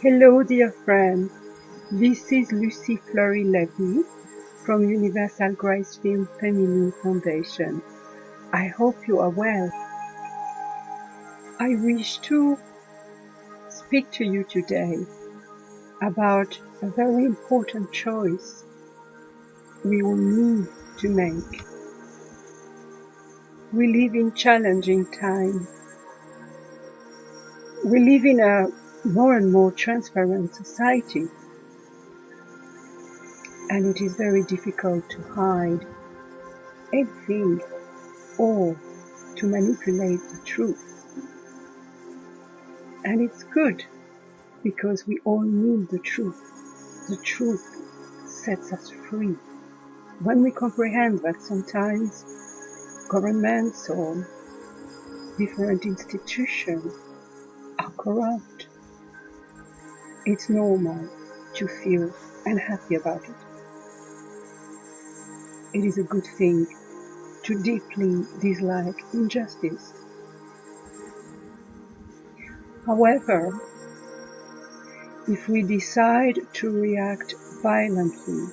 Hello, dear friend. This is Luce Fleury Levi from Universal Grace Film Feminine Foundation. I hope you are well. I wish to speak to you today about a very important choice we will need to make. We live in challenging times. We live in a more and more transparent society, and it is very difficult to hide anything or to manipulate the truth. And it's good because we all need the truth. The truth sets us free. When we comprehend that sometimes governments or different institutions are corrupt, it's normal to feel unhappy about it. It is a good thing to deeply dislike injustice. However, if we decide to react violently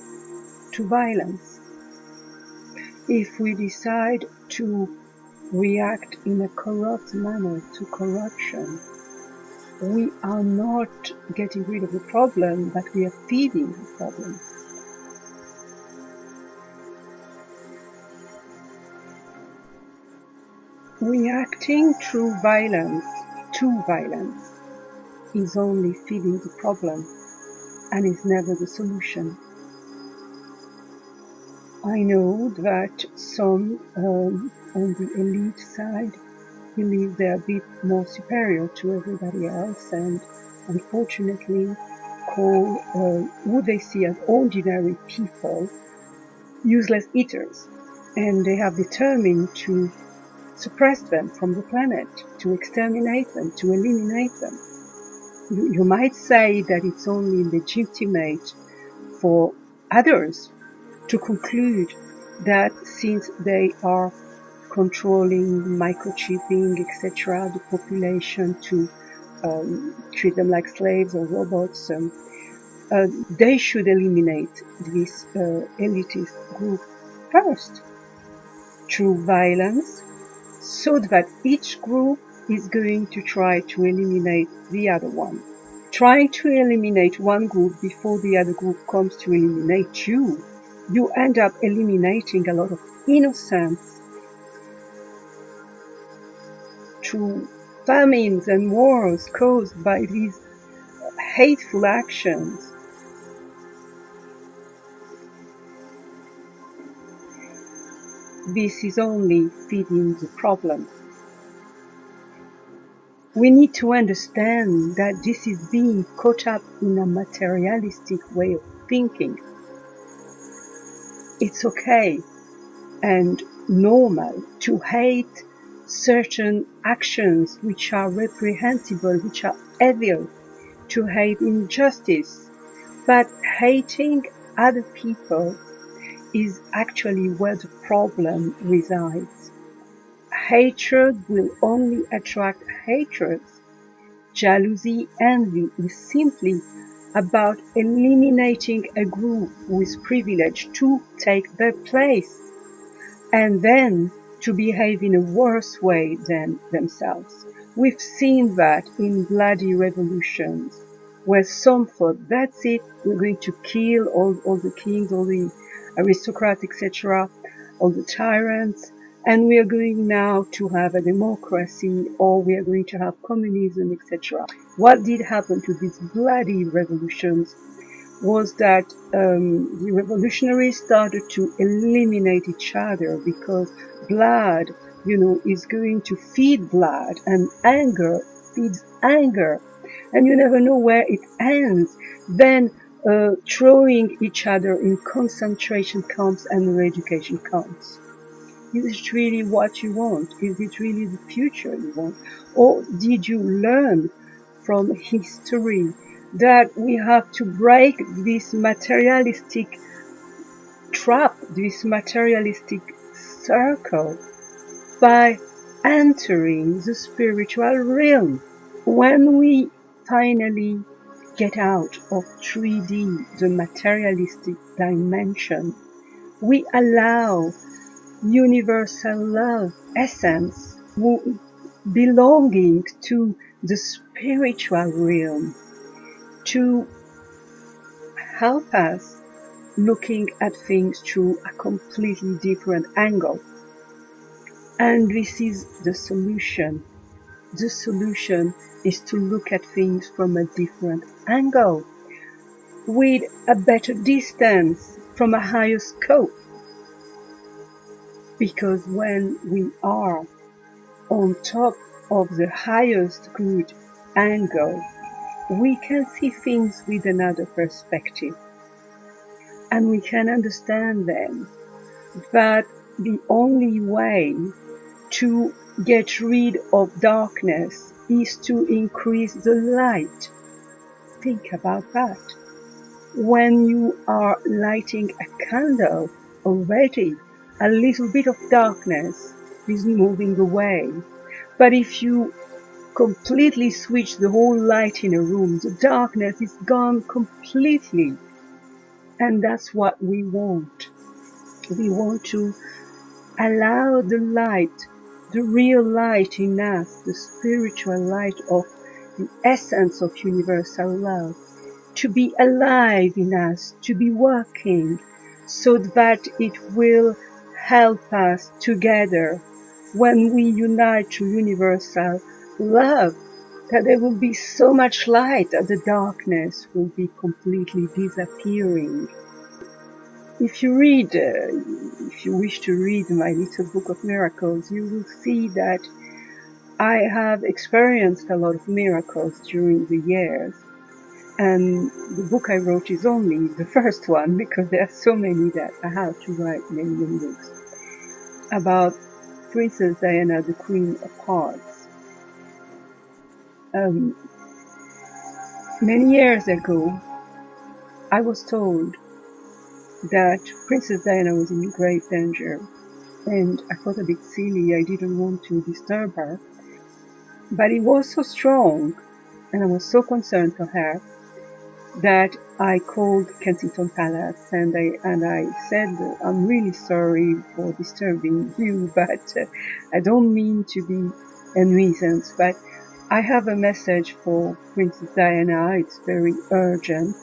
to violence, if we decide to react in a corrupt manner to corruption, we are not getting rid of the problem, but we are feeding the problem. Reacting through violence to violence is only feeding the problem and is never the solution. I know that some on the elite side believe they're a bit more superior to everybody else and unfortunately call who they see as ordinary people useless eaters, and they have determined to suppress them from the planet, to exterminate them, to eliminate them. You might say that it's only legitimate for others to conclude that since they are controlling, microchipping, etc., the population to treat them like slaves or robots, they should eliminate this elitist group first through violence, so that each group is going to try to eliminate the other one. Trying to eliminate one group before the other group comes to eliminate you, you end up eliminating a lot of innocence through famines and wars caused by these hateful actions. This is only feeding the problem. We need to understand that this is being caught up in a materialistic way of thinking. It's okay and normal to hate certain actions which are reprehensible, which are evil, to hate injustice, but hating other people is actually where the problem resides. Hatred will only attract hatred. Jealousy, envy is simply about eliminating a group who is privileged to take their place and then to behave in a worse way than themselves. We've seen that in bloody revolutions, where some thought, that's it, we're going to kill all the kings, all the aristocrats, etc., all the tyrants, and we are going now to have a democracy, or we are going to have communism, etc. What did happen to these bloody revolutions was that the revolutionaries started to eliminate each other, because blood, is going to feed blood, and anger feeds anger, and you never know where it ends. Then throwing each other in concentration camps and re-education camps. Is it really what you want? Is it really the future you want? Or did you learn from history that we have to break this materialistic trap, this materialistic circle, by entering the spiritual realm? When we finally get out of 3D, the materialistic dimension. We allow universal love essence belonging to the spiritual realm to help us looking at things through a completely different angle. And this is the solution. The solution is to look at things from a different angle, with a better distance, from a higher scope. Because when we are on top of the highest good angle, we can see things with another perspective. And we can understand then that the only way to get rid of darkness is to increase the light. Think about that. When you are lighting a candle already, a little bit of darkness is moving away. But if you completely switch the whole light in a room, the darkness is gone completely. And that's what we want. We want to allow the light, the real light in us, the spiritual light of the essence of universal love, to be alive in us, to be working, so that it will help us together when we unite to universal love, that there will be so much light that the darkness will be completely disappearing. If you wish to read my little book of miracles, you will see that I have experienced a lot of miracles during the years. And the book I wrote is only the first one, because there are so many that I have to write many, many books about Princess Diana, the Queen of Hearts. Many years ago, I was told that Princess Diana was in grave danger, and I thought a bit silly. I didn't want to disturb her, but it was so strong, and I was so concerned for her, that I called Kensington Palace and I said, I'm really sorry for disturbing you, but I don't mean to be a nuisance, but I have a message for Princess Diana. It's very urgent.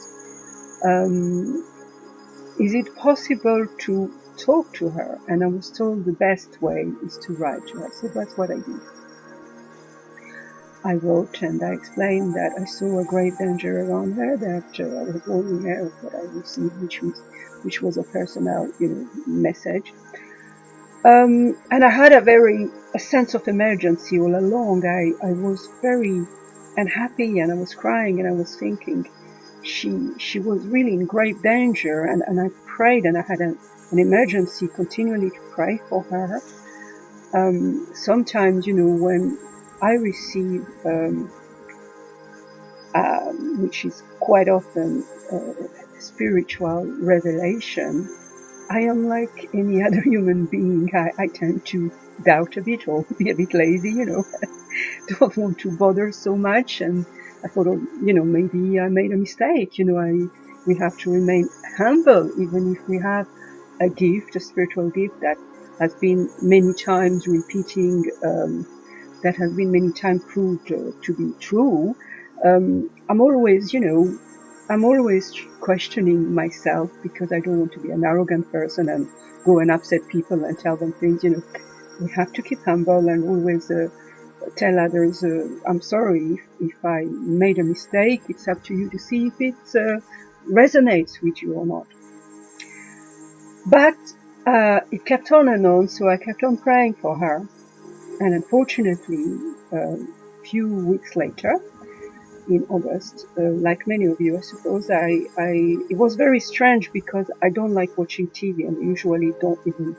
Is it possible to talk to her? And I was told the best way is to write to her. So that's what I did. I wrote and I explained that I saw a grave danger around her, that I was warning her of what I received, which was a personal, message. And I had a sense of emergency all along. I was very unhappy, and I was crying, and I was thinking she was really in grave danger, and I prayed, and I had an emergency continually to pray for her. Sometimes, when I receive, which is quite often spiritual revelation, I am like any other human being. I tend to doubt a bit, or be a bit lazy, don't want to bother so much. And I thought, maybe I made a mistake. We have to remain humble, even if we have a gift, a spiritual gift that has been many times repeating, that has been many times proved to be true. I'm always questioning myself, because I don't want to be an arrogant person and go and upset people and tell them things. We have to keep humble and always tell others, I'm sorry if I made a mistake. It's up to you to see if it resonates with you or not. But it kept on and on, so I kept on praying for her. And unfortunately, a few weeks later, in August, like many of you, I suppose, it was very strange, because I don't like watching TV, and usually don't even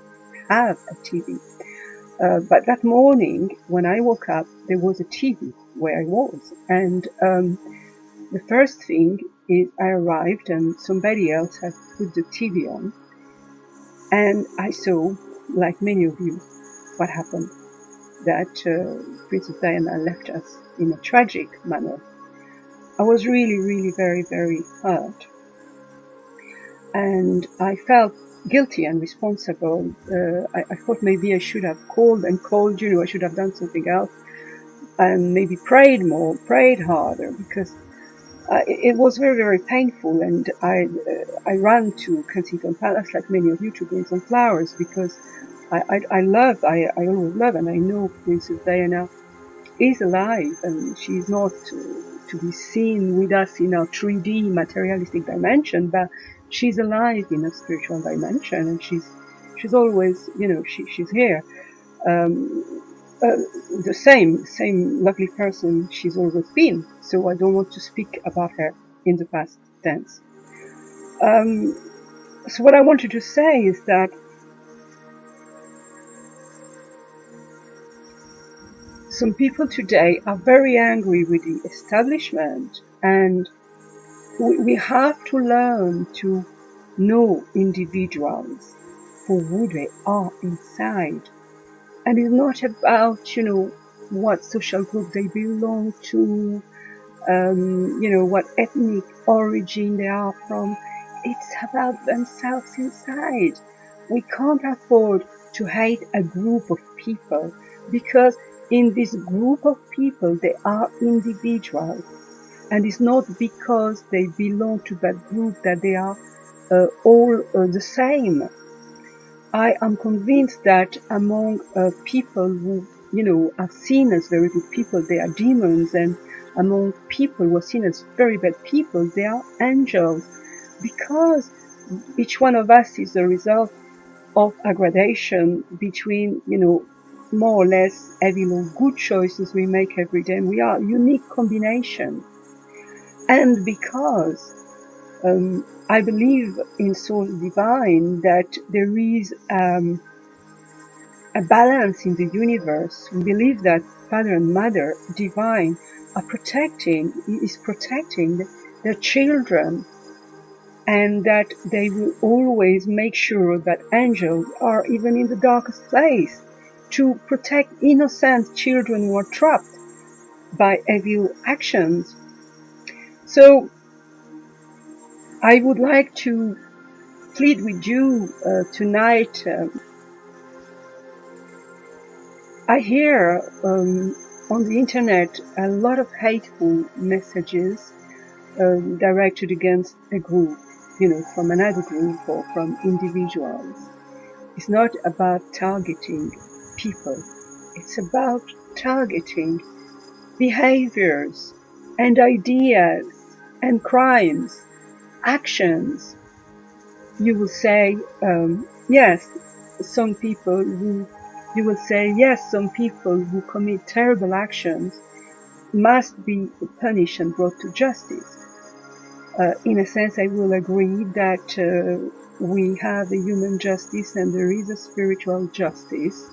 have a TV. But that morning, when I woke up, there was a TV where I was. And the first thing is I arrived, and somebody else had put the TV on. And I saw, like many of you, what happened. That Princess Diana left us in a tragic manner. I was really, really very, very hurt. And I felt guilty and responsible. I thought maybe I should have called, I should have done something else, and maybe prayed more, prayed harder, because it was very, very painful. And I ran to Kensington Palace, like many of you, to bring some flowers, because I always love, and I know Princess Diana is alive, and she's not to be seen with us in our 3D materialistic dimension, but she's alive in a spiritual dimension, and she's always, she's here. The same lovely person she's always been. So I don't want to speak about her in the past tense. So what I wanted to say is that some people today are very angry with the establishment, and we have to learn to know individuals for who they are inside. And it's not about, what social group they belong to, what ethnic origin they are from. It's about themselves inside. We can't afford to hate a group of people, because in this group of people, they are individuals. And it's not because they belong to that group that they are all the same. I am convinced that among people who, are seen as very good people, they are demons, and among people who are seen as very bad people, they are angels, because each one of us is the result of a gradation between, more or less evil or good choices we make every day. And we are a unique combination. And because I believe in soul divine, that there is a balance in the universe. We believe that Father and Mother divine is protecting their children, and that they will always make sure that angels are even in the darkest place to protect innocent children who are trapped by evil actions. So I would like to plead with you tonight. I hear on the internet a lot of hateful messages directed against a group, from another group or from individuals. It's not about targeting people. It's about targeting behaviors and ideas and crimes, actions. You will say, yes, some people who commit terrible actions must be punished and brought to justice. In a sense, I will agree that we have a human justice and there is a spiritual justice,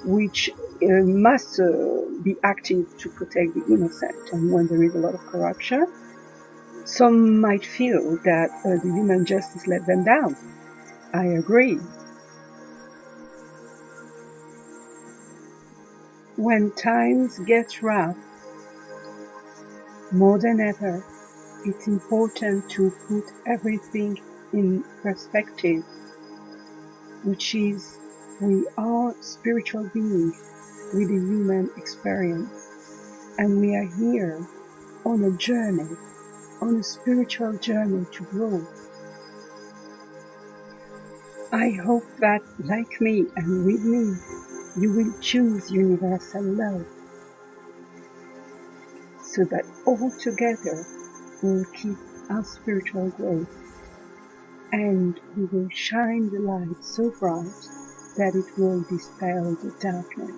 which must be acting to protect the innocent. And when there is a lot of corruption, some might feel that the human justice let them down. I agree. When times get rough, more than ever, it's important to put everything in perspective, which is we are spiritual beings with a human experience, and we are here on a journey, on a spiritual journey to grow. I hope that, like me and with me, you will choose universal love, so that all together we will keep our spiritual growth, and we will shine the light so bright that it will dispel the darkness.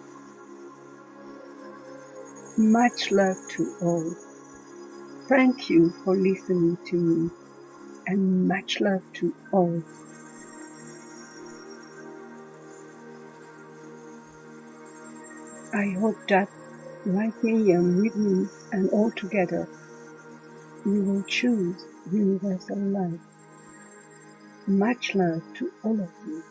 Much love to all. Thank you for listening to me, and much love to all. I hope that, like me and with me and all together, you will choose universal love. Much love to all of you.